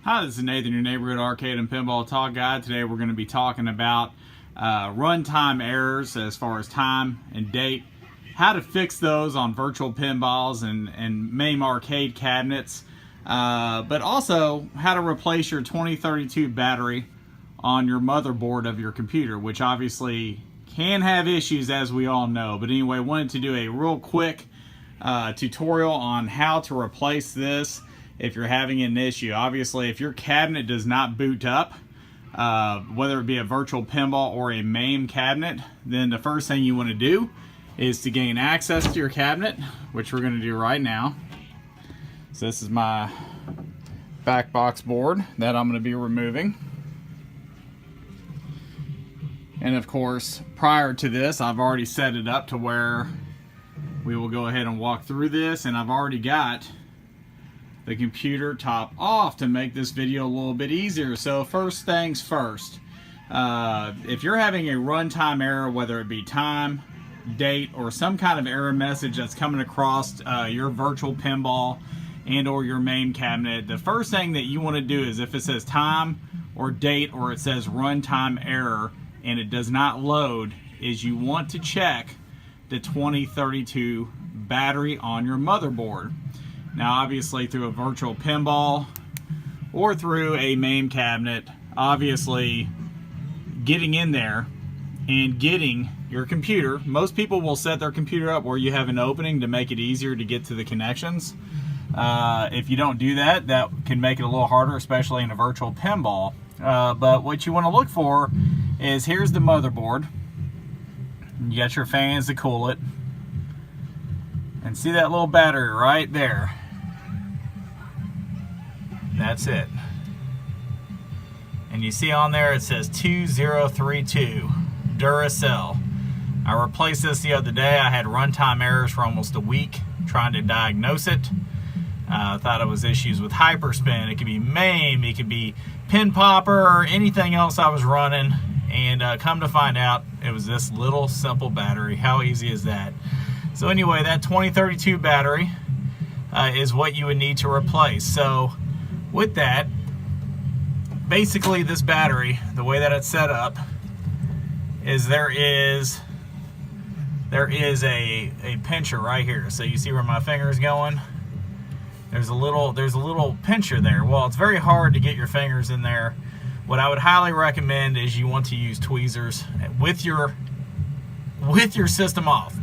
Hi, this is Nathan, your neighborhood arcade and pinball talk guy. Today we're going to be talking about runtime errors as far as time and date, how to fix those on virtual pinballs and MAME arcade cabinets, but also how to replace your 2032 battery on your motherboard of your computer, which obviously can have issues, as we all know. But anyway, I wanted to do a real quick tutorial on how to replace this if you're having an issue. Obviously, if your cabinet does not boot up, whether it be a virtual pinball or a MAME cabinet, then the first thing you want to do is to gain access to your cabinet, which we're going to do right now. So this is my back box board that I'm going to be removing. And of course, prior to this, I've already set it up to where we will go ahead and walk through this, and I've already got the computer top off to make this video a little bit easier. So first things first, if you're having a runtime error, whether it be time, date, or some kind of error message that's coming across your virtual pinball and or your MAME cabinet, the first thing that you want to do is, if it says time or date or it says runtime error and it does not load, is you want to check the 2032 battery on your motherboard. Now obviously, through a virtual pinball or through a MAME cabinet, obviously getting in there and getting your computer, most people will set their computer up where you have an opening to make it easier to get to the connections. If you don't do that, that can make it a little harder, especially in a virtual pinball. But what you want to look for is, here's the motherboard. You got your fans to cool it. And see that little battery right there? That's it. And you see on there it says 2032 Duracell. I replaced this the other day. I had runtime errors for almost a week trying to diagnose it. I thought it was issues with hyperspin. It could be MAME, it could be pin popper, or anything else I was running. And come to find out, it was this little simple battery. How easy is that? So anyway, that 2032 battery is what you would need to replace. So with that, basically this battery, the way that it's set up, is there is a pincher right here. So you see where my finger is going? There's a little pincher there. Well, it's very hard to get your fingers in there. What I would highly recommend is you want to use tweezers with your system off.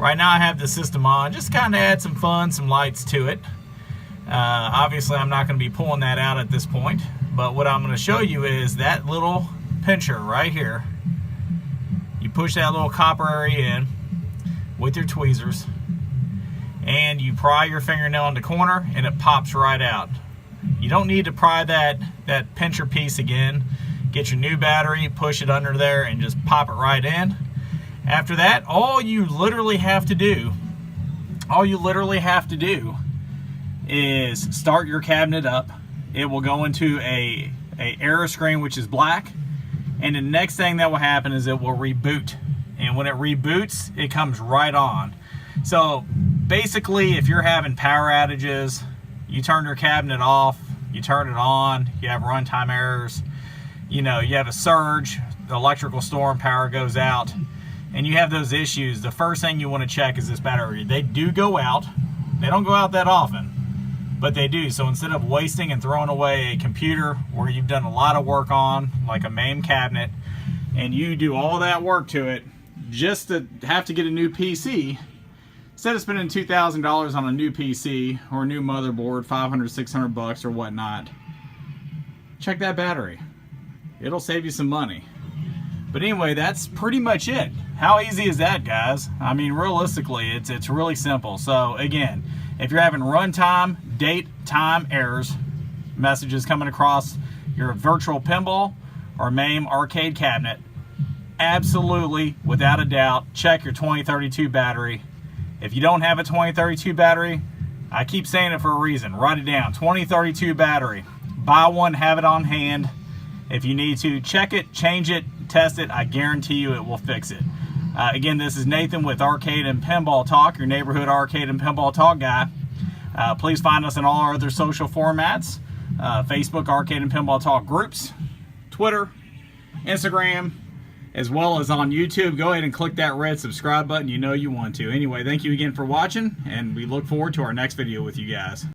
Right now I have the system on, just kind of add some fun, some lights to it. Obviously I'm not going to be pulling that out at this point, but what I'm going to show you is that little pincher right here. You push that little copper area in with your tweezers, and you pry your fingernail in the corner and it pops right out. You don't need to pry that pincher piece again. Get your new battery, push it under there, and just pop it right in. After that, all you literally have to do is start your cabinet up. It will go into a error screen, which is black, and the next thing that will happen is it will reboot. And when it reboots, it comes right on. So basically, if you're having power outages, you turn your cabinet off, you turn it on, you have runtime errors, you have a surge, the electrical storm, power goes out, and you have those issues, the first thing you want to check is this battery. They do go out. They don't go out that often, but they do. So instead of wasting and throwing away a computer where you've done a lot of work on, like a MAME cabinet, and you do all that work to it just to have to get a new PC, instead of spending $2,000 on a new PC or a new motherboard, 500, 600 bucks or whatnot, check that battery. It'll save you some money. But anyway, that's pretty much it. How easy is that, guys? I mean, realistically, it's really simple. So again, if you're having runtime, date, time errors, messages coming across your virtual pinball or MAME arcade cabinet, absolutely, without a doubt, check your 2032 battery. If you don't have a 2032 battery, I keep saying it for a reason. Write it down. 2032 battery. Buy one, have it on hand. If you need to, check it, change it, test it. I guarantee you it will fix it. Again, this is Nathan with Arcade and Pinball Talk, your neighborhood arcade and pinball talk guy. Please find us in all our other social formats. Facebook Arcade and Pinball Talk groups, Twitter, Instagram, as well as on YouTube. Go ahead and click that red subscribe button. You know you want to. Anyway, thank you again for watching, and we look forward to our next video with you guys.